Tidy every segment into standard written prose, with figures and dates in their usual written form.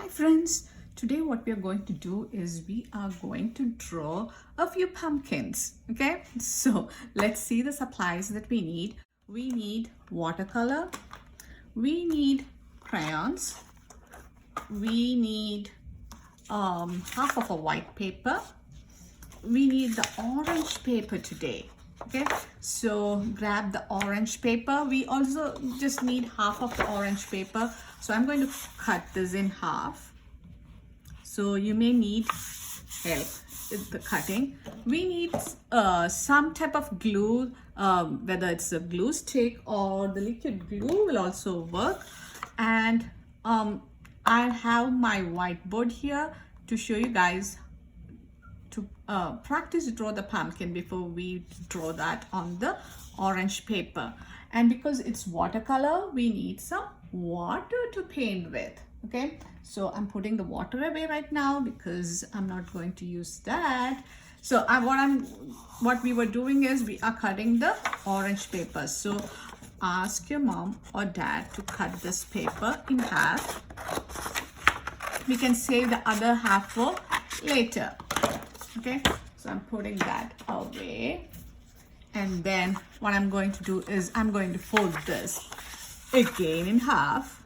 Hi friends, today what we are going to do is we are going to draw a few pumpkins. Okay, so let's see the supplies that we need. We need watercolor, we need crayons, we need half of a white paper, we need the orange paper today. Okay, so grab the orange paper. We also just need half of the orange paper, so I'm going to cut this in half. So you may need help with the cutting. We need some type of glue, whether it's a glue stick or the liquid glue will also work. And I have my whiteboard here to show you guys to practice draw the pumpkin before we draw that on the orange paper. And because it's watercolor, we need some water to paint with. Okay, so I'm putting the water away right now because I'm not going to use that. So what we were doing is we are cutting the orange paper. So ask your mom or dad to cut this paper in half. We can save the other half for later. Okay, so I'm putting that away, and then what I'm going to do is I'm going to fold this again in half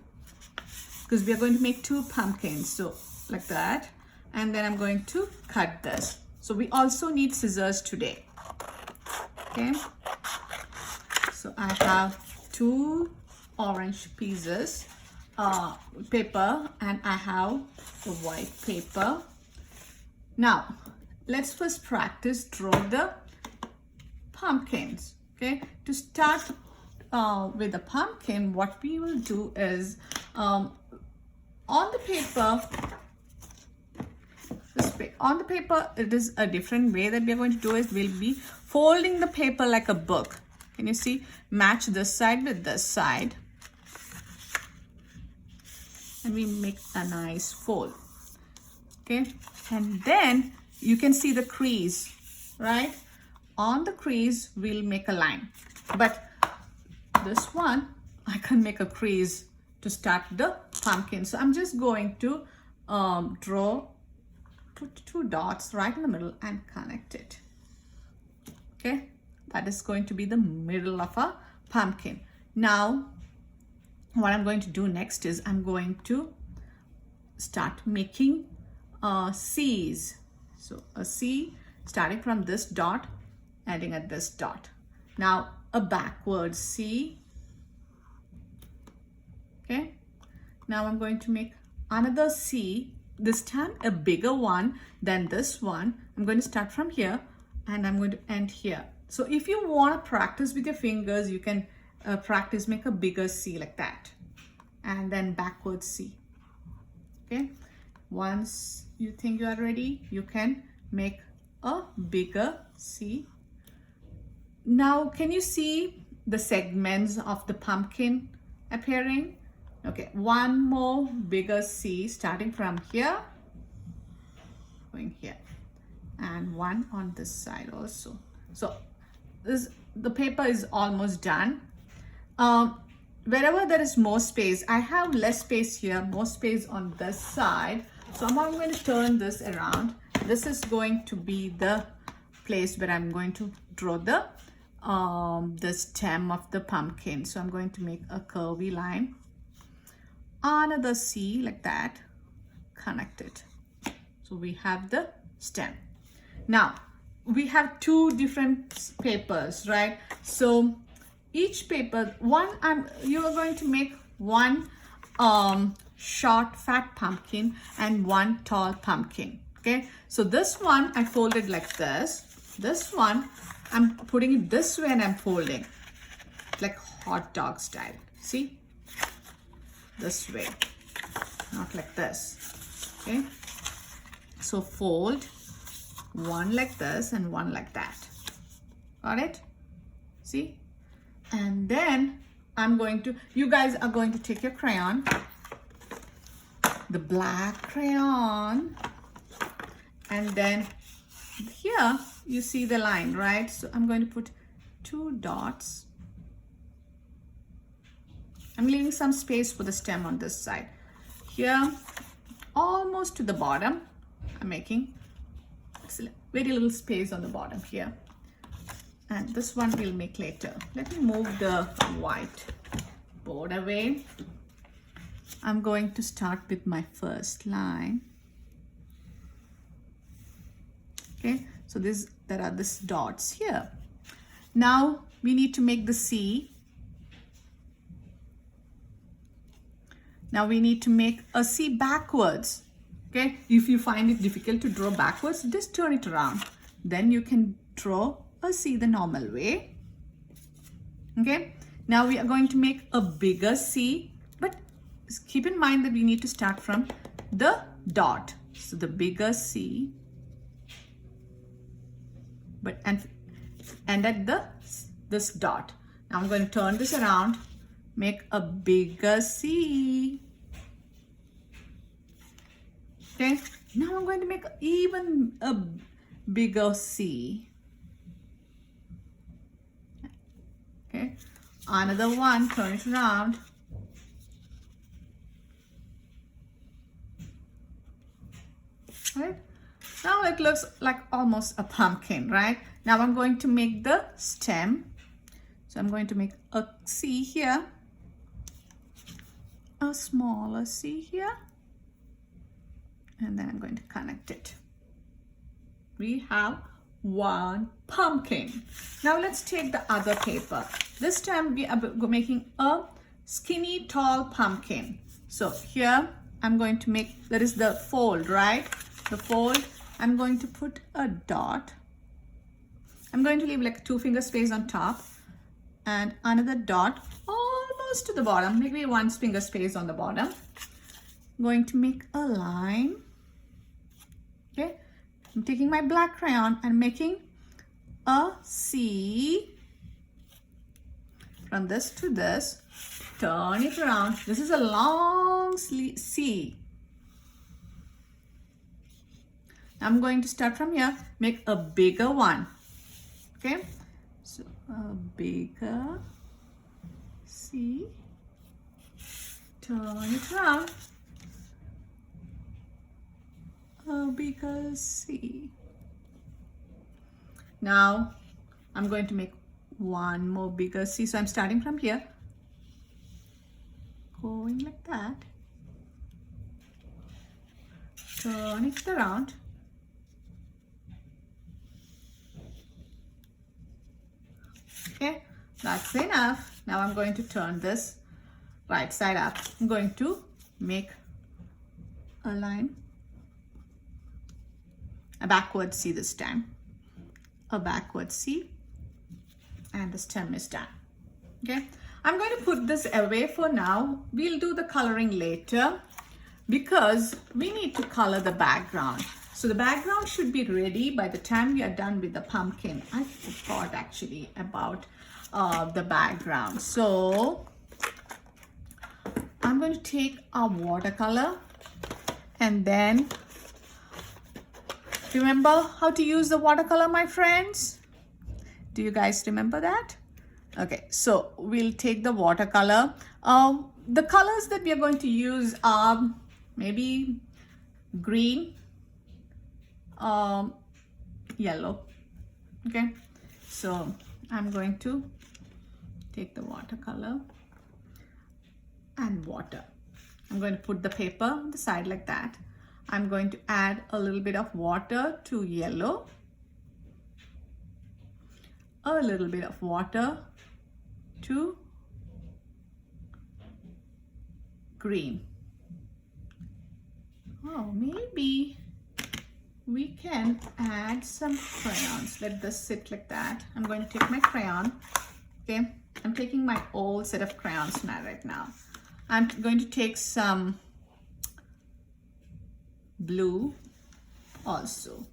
because we are going to make two pumpkins, so like that. And then I'm going to cut this. So we also need scissors today. Okay, so I have two orange pieces paper, and I have the white paper. Now let's first practice draw the pumpkins. Okay, to start with the pumpkin, what we will do is on the paper, it is a different way that we are going to do it. We'll be folding the paper like a book. Can you see? Match this side with this side, and we make a nice fold. Okay, and then you can see the crease, right? On the crease, we'll make a line. But this one, I can make a crease to start the pumpkin. So I'm just going to draw two dots right in the middle and connect it. Okay, that is going to be the middle of a pumpkin. Now, what I'm going to do next is I'm going to start making C's. So a C starting from this dot, ending at this dot. Now a backward C. Okay, now I'm going to make another C, this time a bigger one than this one. I'm going to start from here and I'm going to end here. So if you want to practice with your fingers, you can practice, make a bigger C like that, and then backward C. Okay, once you think you are ready, you can make a bigger C. Now can you see the segments of the pumpkin appearing? Okay, one more bigger C starting from here, going here, and one on this side also. So the paper is almost done. Wherever there is more space, I have less space here, more space on this side. So I'm going to turn this around. This is going to be the place where I'm going to draw the stem of the pumpkin. So I'm going to make a curvy line, another C like that, connect it. So we have the stem. Now we have two different papers, right? So each paper, you are going to make one short fat pumpkin and one tall pumpkin. Okay, so this one I folded like this. This one I'm putting it this way and I'm folding like hot dog style. See, this way, not like this. Okay, so fold one like this and one like that. Got it? See? And then you guys are going to take your crayon, the black crayon, and then here you see the line, right? So I'm going to put two dots. I'm leaving some space for the stem on this side. Here almost to the bottom. I'm making very little space on the bottom here. And this one we'll make later. Let me move the white board away. I'm going to start with my first line. Okay, so there are these dots here. Now we need to make the C. Now we need to make a C backwards. Okay, if you find it difficult to draw backwards, just turn it around. Then you can draw a C the normal way. Okay, now we are going to make a bigger C, but keep in mind that we need to start from the dot. So the bigger C, but and at this dot. Now I'm going to turn this around, make a bigger C. Okay, now I'm going to make even a bigger C. Okay, another one, turn it around. Right, now it looks like almost a pumpkin, right? Now I'm going to make the stem. So I'm going to make a C here, a smaller C here, and then I'm going to connect it. We have one pumpkin. Now let's take the other paper. This time we are making a skinny tall pumpkin. So here I'm going to make, there is the fold, right? The fold, I'm going to put a dot. I'm going to leave like a 2-finger space on top and another dot almost to the bottom, maybe 1-finger space on the bottom. I'm going to make a line. Okay, I'm taking my black crayon and making a C from this to this. Turn it around. This is a long C. I'm going to start from here, make a bigger one. Okay, so a bigger C, turn it around, a bigger C. Now I'm going to make one more bigger C. So I'm starting from here, going like that, turn it around. Okay, that's enough. Now I'm going to turn this right side up. I'm going to make a line, a backward C this time, a backward C, and the stem is done. Okay, I'm going to put this away for now. We'll do the coloring later because we need to color the background. So the background should be ready by the time we are done with the pumpkin. I forgot actually about the background. So I'm going to take a watercolor and then remember how to use the watercolor, my friends? Do you guys remember that? Okay, so we'll take the watercolor. The colors that we are going to use are maybe green, yellow. Okay, so I'm going to take the watercolor and water. I'm going to put the paper on the side like that. I'm going to add a little bit of water to yellow, a little bit of water to green. Oh, maybe we can add some crayons. Let this sit like that. I'm going to take my crayon. Okay, I'm taking my old set of crayons now right now. I'm going to take some blue also.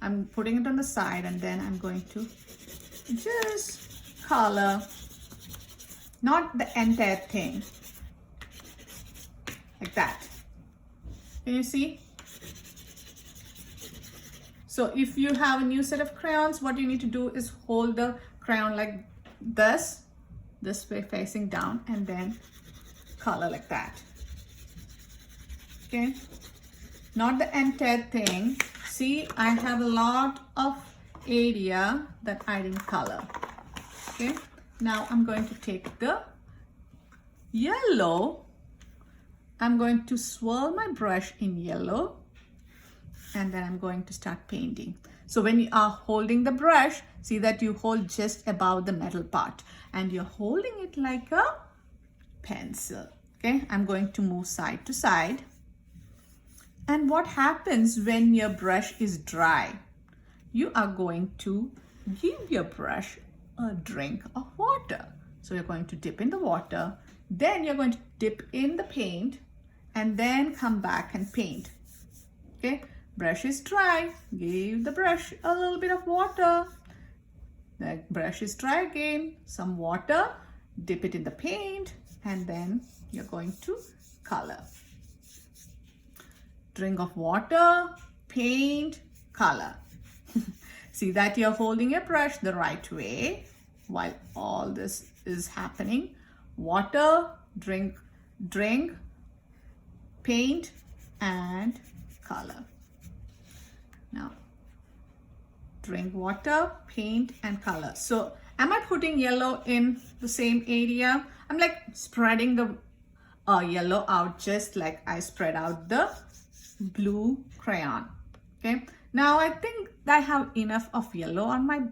I'm putting it on the side and then I'm going to just color, not the entire thing, like that. Can you see? So if you have a new set of crayons, what you need to do is hold the crayon like this way facing down and then color like that. Okay, not the entire thing. See, I have a lot of area that I didn't color. Okay, now I'm going to take the yellow. I'm going to swirl my brush in yellow, and then I'm going to start painting. So when you are holding the brush, see that you hold just above the metal part, and you're holding it like a pencil. Okay, I'm going to move side to side. And what happens when your brush is dry? You are going to give your brush a drink of water. So you're going to dip in the water, then you're going to dip in the paint, and then come back and paint. Okay, brush is dry, give the brush a little bit of water. The brush is dry again, some water, dip it in the paint, and then you're going to color. Drink of water, paint, color. See that you're holding your brush the right way while all this is happening. Water, drink, paint, and color. Now, drink water, paint, and color. So, am I putting yellow in the same area? I'm like spreading the yellow out just like I spread out the blue crayon. Okay, now I think I have enough of yellow on my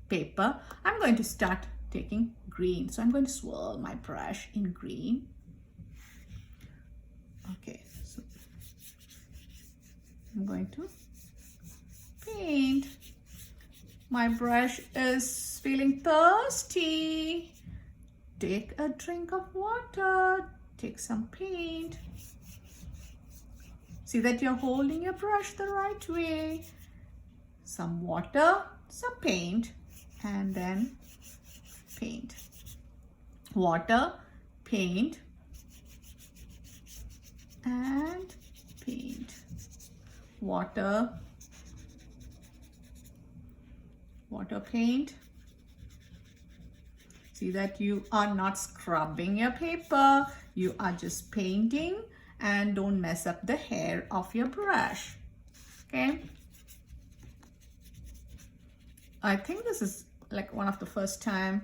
paper. I'm going to start taking green. So I'm going to swirl my brush in green. Okay, so I'm going to paint. My brush is feeling thirsty. Take a drink of water, take some paint. See that you're holding your brush the right way. Some water, some paint, and then paint. Water, paint, and paint. Water, paint. See that you are not scrubbing your paper. You are just painting, and don't mess up the hair of your brush. Okay, I think this is like one of the first time.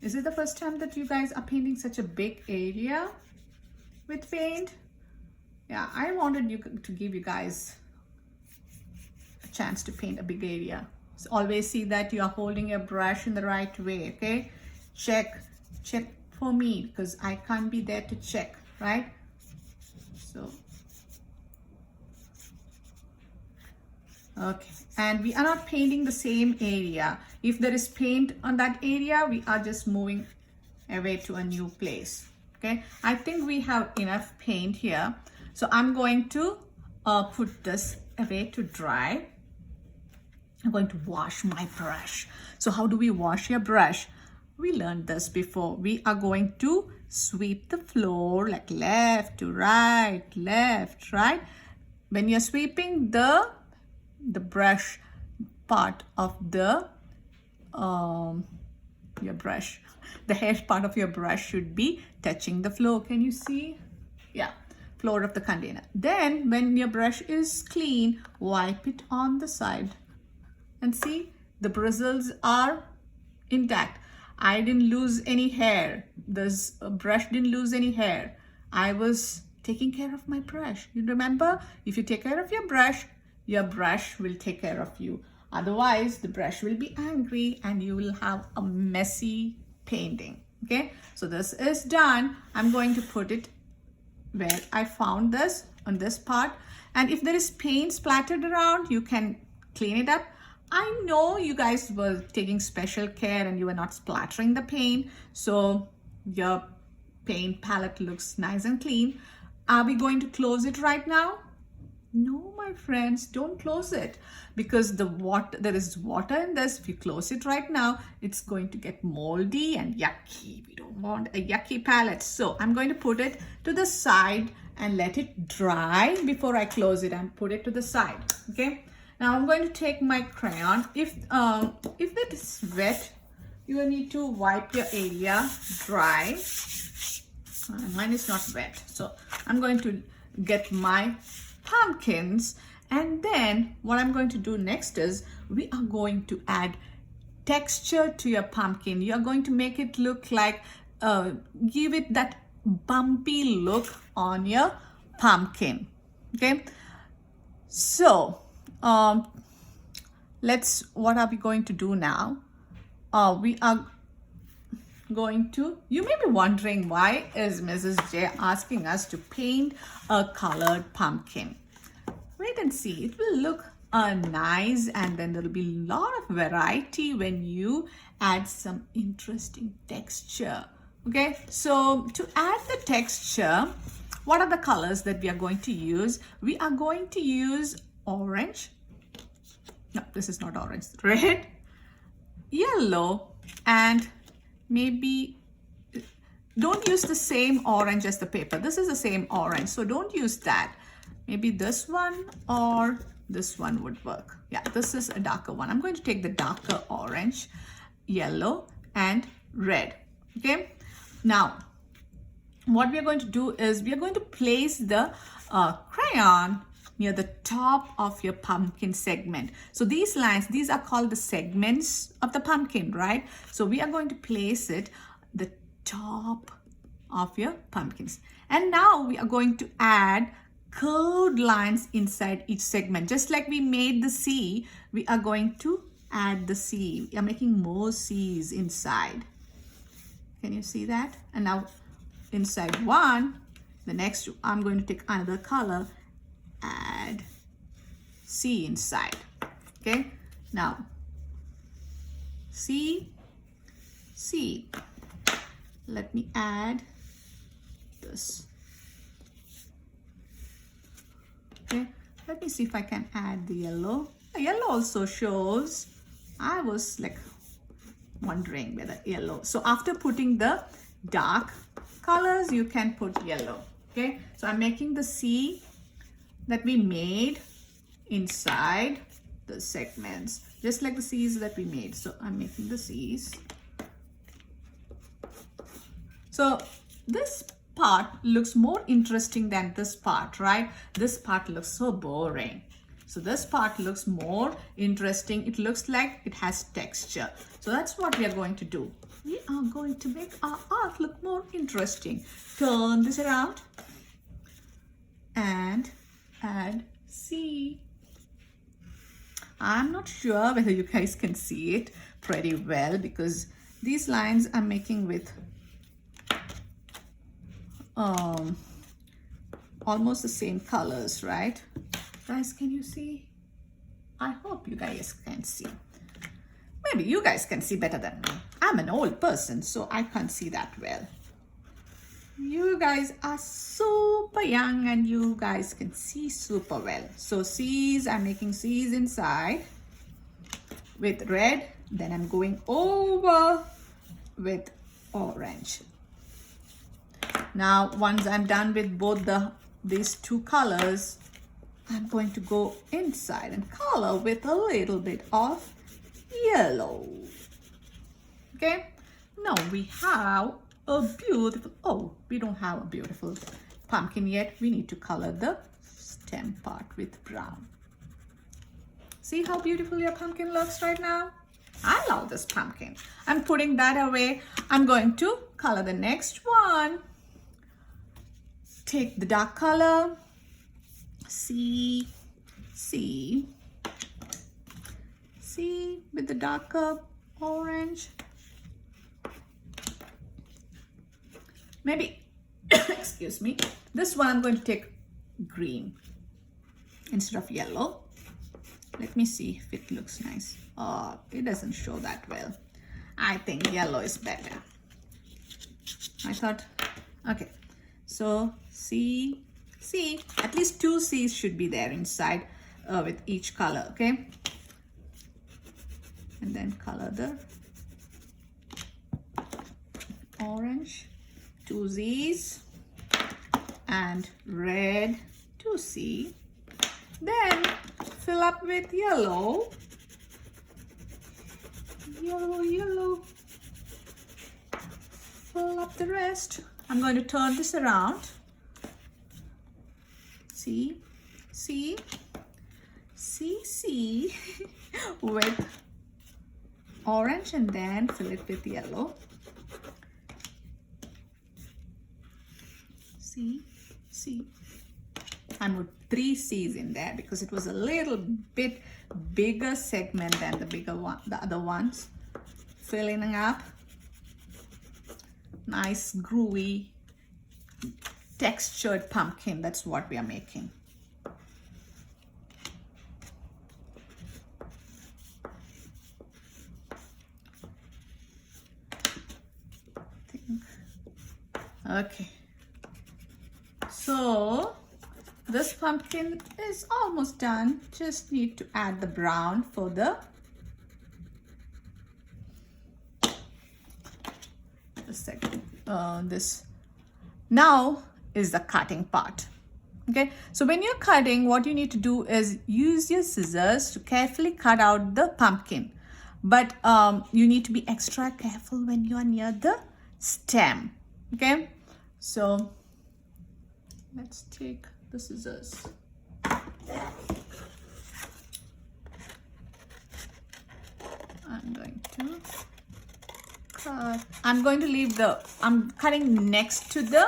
Is it the first time that you guys are painting such a big area with paint? Yeah, I wanted to give you guys a chance to paint a big area. So always see that you are holding your brush in the right way. Okay, check for me because I can't be there to check, right? So, okay, and we are not painting the same area. If there is paint on that area, we are just moving away to a new place. Okay, I think we have enough paint here. So I'm going to put this away to dry. I'm going to wash my brush. So how do we wash your brush? We learned this before. We are going to sweep the floor like left to right, left, right. When you're sweeping the brush part of the your brush, the hair part of your brush should be touching the floor. Can you see? Yeah, floor of the container. Then when your brush is clean, wipe it on the side and see the bristles are intact. I didn't lose any hair. This brush didn't lose any hair. I was taking care of my brush. You remember, if you take care of your brush will take care of you. Otherwise, the brush will be angry and you will have a messy painting. Okay, so this is done. I'm going to put it where I found this, on this part. And if there is paint splattered around, you can clean it up. I know you guys were taking special care and you were not splattering the paint, so your paint palette looks nice and clean. Are we going to close it right now? No, my friends, don't close it because there is water in this. If you close it right now, it's going to get moldy and yucky. We don't want a yucky palette. So I'm going to put it to the side and let it dry before I close it and put it to the side. Okay. Now I'm going to take my crayon. If it is wet, you will need to wipe your area dry. Mine is not wet, so I'm going to get my pumpkins. And then what I'm going to do next is we are going to add texture to your pumpkin. You're going to make it look like, give it that bumpy look on your pumpkin. Okay, so what are we going to do now? We are going to, you may be wondering, why is Mrs. J asking us to paint a colored pumpkin? Wait and see. It will look nice, and then there will be a lot of variety when you add some interesting texture. Okay, so to add the texture, what are the colors that we are going to use? We are going to use orange. No, this is not orange. Red, yellow, and maybe don't use the same orange as the paper. This is the same orange, so don't use that. Maybe this one or this one would work. Yeah, this is a darker one. I'm going to take the darker orange, yellow, and red. Okay, now what we are going to do is we are going to place the crayon near the top of your pumpkin segment. So these lines, these are called the segments of the pumpkin, right? So we are going to place it the top of your pumpkins. And now we are going to add curved lines inside each segment. Just like we made the C, we are going to add the C. We are making more C's inside. Can you see that? And now inside one, the next, I'm going to take another color, add C inside. Okay, now C, C. Let me add this. Okay, let me see if I can add the yellow. The yellow also shows. I was like wondering whether yellow. So after putting the dark colors, you can put yellow. Okay, so I'm making the C that we made inside the segments, just like the C's that we made. So I'm making the C's. So this part looks more interesting than this part, right? This part looks so boring. So this part looks more interesting. It looks like it has texture. So that's what we are going to do. We are going to make our art look more interesting. Turn this around and add C. I'm not sure whether you guys can see it pretty well because these lines I'm making with almost the same colors, right? Guys, can you see? I hope you guys can see. Maybe you guys can see better than me. I'm an old person, so I can't see that well. You guys are super young and you guys can see super well. So C's, I'm making C's inside with red. Then I'm going over with orange. Now, once I'm done with both these two colors, I'm going to go inside and color with a little bit of yellow. Okay, now we have a beautiful, oh, we don't have a beautiful pumpkin yet. We need to color the stem part with brown. See how beautiful your pumpkin looks right now? I love this pumpkin. I'm putting that away. I'm going to color the next one. Take the dark color, C, C, C with the darker orange. Maybe, excuse me, this one I'm going to take green instead of yellow. Let me see if it looks nice. Oh, it doesn't show that well. I think yellow is better. I thought, okay. So C, C, at least two C's should be there inside with each color, okay? And then color the orange, two Z's, and red, two C. Then fill up with yellow, yellow, yellow. Fill up the rest. I'm going to turn this around. See, see, with orange and then fill it with yellow. See. And with 3 C's in there because it was a little bit bigger segment than the other ones. Filling up nice groovy textured pumpkin. That's what we are making. Okay, so this pumpkin is almost done. Just need to add the brown for this now is the cutting part. Okay, so when you're cutting, what you need to do is use your scissors to carefully cut out the pumpkin, but you need to be extra careful when you are near the stem. Okay, so let's take the scissors. I'm going to cut. I'm going to leave I'm cutting next to the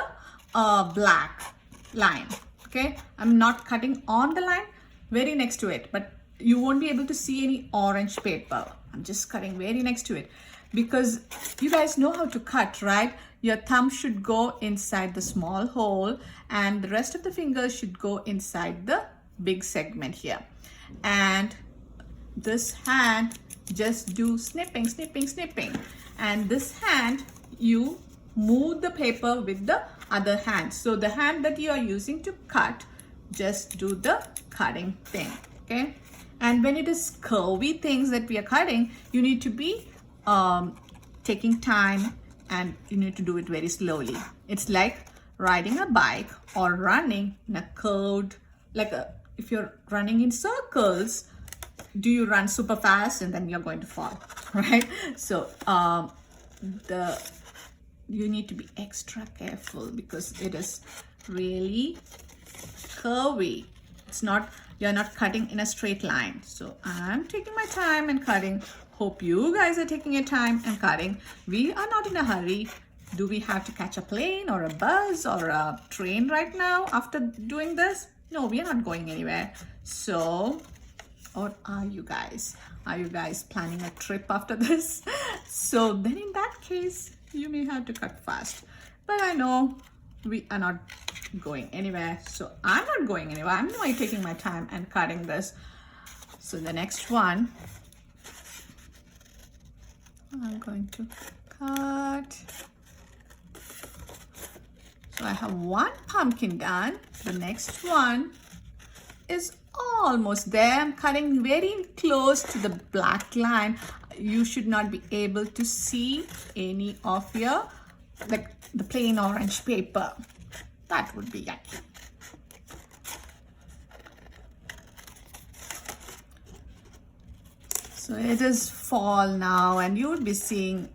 black line. Okay, I'm not cutting on the line, very next to it, but you won't be able to see any orange paper. I'm just cutting very next to it because you guys know how to cut, right? Your thumb should go inside the small hole and the rest of the fingers should go inside the big segment here. And this hand, just do snipping. And this hand, you move the paper with the other hand. So the hand that you are using to cut, just do the cutting thing, okay? And when it is curvy things that we are cutting, you need to be taking time and you need to do it very slowly. It's like riding a bike or running in a curved, if you're running in circles, do you run super fast and then you're going to fall, right? So you need to be extra careful because it is really curvy. You're not cutting in a straight line. So I'm taking my time and cutting. Hope you guys are taking your time and cutting. We are not in a hurry. Do we have to catch a plane or a bus or a train right now after doing this? No, we are not going anywhere. So, or are you guys? Are you guys planning a trip after this? So then in that case, you may have to cut fast. But I know we are not going anywhere. So I'm not going anywhere. I'm only taking my time and cutting this. So the next one, I'm going to cut. So I have one pumpkin done. The next one is almost there. I'm cutting very close to the black line. You should not be able to see any of your, like the plain orange paper. That would be yucky. So it is fall now and you would be seeing,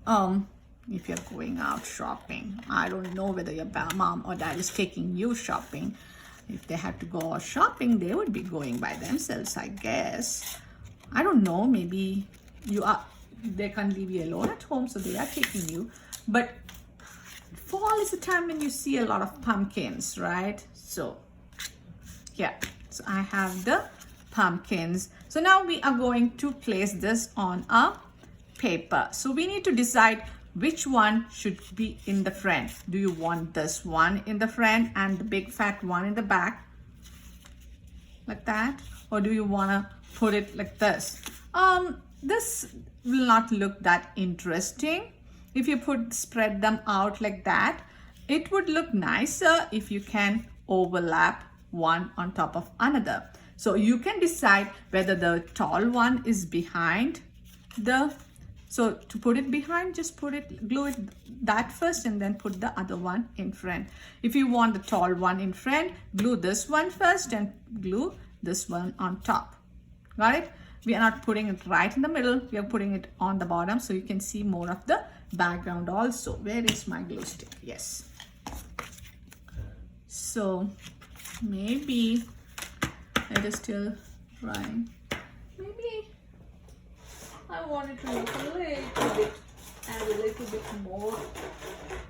if you're going out shopping, I don't know whether your mom or dad is taking you shopping. If they have to go shopping, they would be going by themselves, I guess. I don't know, maybe they can't leave you alone at home, so they are taking you. But fall is the time when you see a lot of pumpkins, right? So yeah, so I have the pumpkins. So now we are going to place this on a paper. So we need to decide which one should be in the front. Do you want this one in the front and the big fat one in the back, like that? Or do you want to put it like this? This will not look that interesting. If you spread them out like that, it would look nicer if you can overlap one on top of another. So you can decide whether the tall one is behind so to put it behind, just glue it that first and then put the other one in front. If you want the tall one in front, glue this one first and glue this one on top. Got it? We are not putting it right in the middle. We are putting it on the bottom so you can see more of the background also. Where is my glue stick? Yes. So maybe it is still drying. Maybe I want it to look a little bit, add a little bit more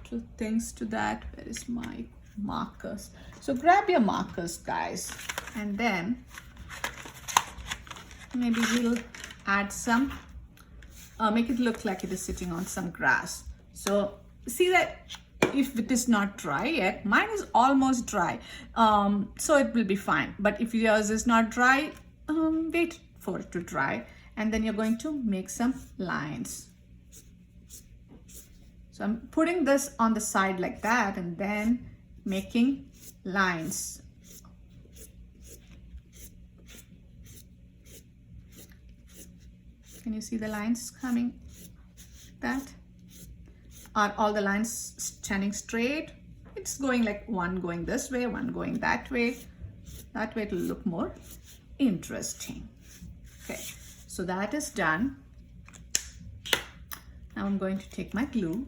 to things to that. Where is my markers? So grab your markers, guys, and then maybe we'll add some, make it look like it is sitting on some grass. So see that if it is not dry yet, mine is almost dry, so it will be fine. But if yours is not dry, wait for it to dry, and then you're going to make some lines. So I'm putting this on the side like that and then making lines. Can you see the lines coming like that? Are all the lines standing straight? It's going like one going this way, one going that way. That way it will look more interesting. Okay, so that is done. Now I'm going to take my glue.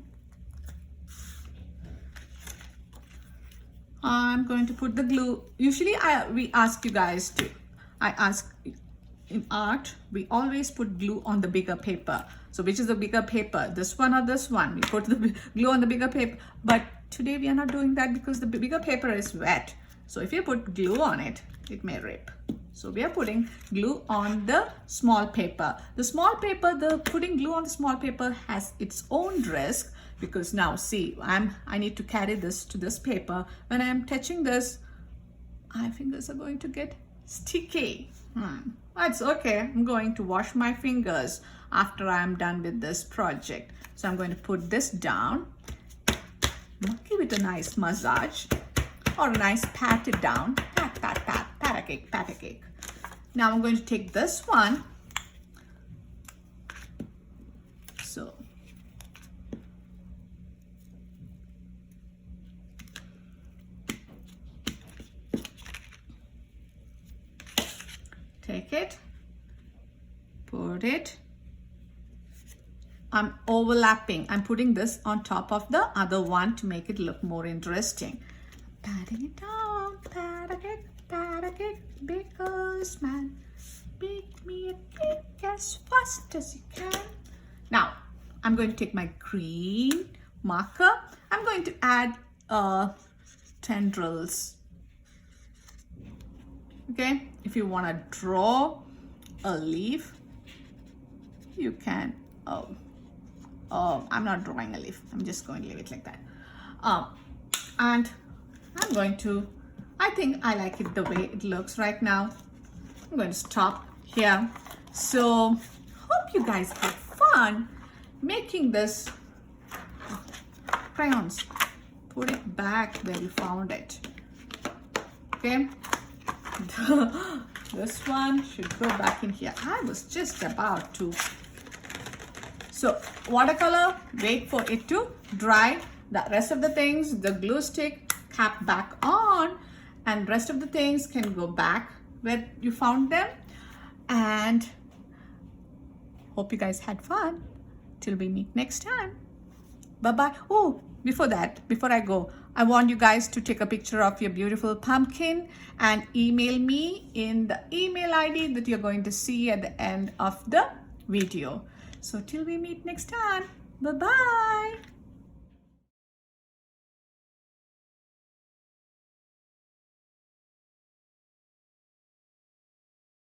I'm going to put the glue. Usually we ask you guys to, in art, we always put glue on the bigger paper. So which is the bigger paper, this one or this one? We put the glue on the bigger paper. But today we are not doing that because the bigger paper is wet. So if you put glue on it, it may rip. So we are putting glue on the small paper. The small paper, putting glue on the small paper has its own risk, because now see, I need to carry this to this paper. When I am touching this, my fingers are going to get sticky. That's okay. I'm going to wash my fingers after I am done with this project. So I'm going to put this down, give it a nice massage or a nice pat it down. Pat, pat, pat, pat a cake, pat a cake. Now I'm going to take this one. So take it, put it. I'm overlapping. I'm putting this on top of the other one to make it look more interesting. Patting it down, pat a cake, baker's man. Bake me a cake as fast as you can. Now, I'm going to take my green marker. I'm going to add tendrils. Okay, if you want to draw a leaf, you can. I'm not drawing a leaf. I'm just going to leave it like that. And I'm going to, I think I like it the way it looks right now. I'm going to stop here. So hope you guys had fun making this. Crayons, put it back where you found it. Okay. This one should go back in here. I was just about to. So watercolor, wait for it to dry. The rest of the things, the glue stick, cap back on, and rest of the things can go back where you found them. And hope you guys had fun. Till we meet next time. Bye-bye. Oh, before that, before I go, I want you guys to take a picture of your beautiful pumpkin and email me in the email ID that you're going to see at the end of the video. So till we meet next time, bye-bye.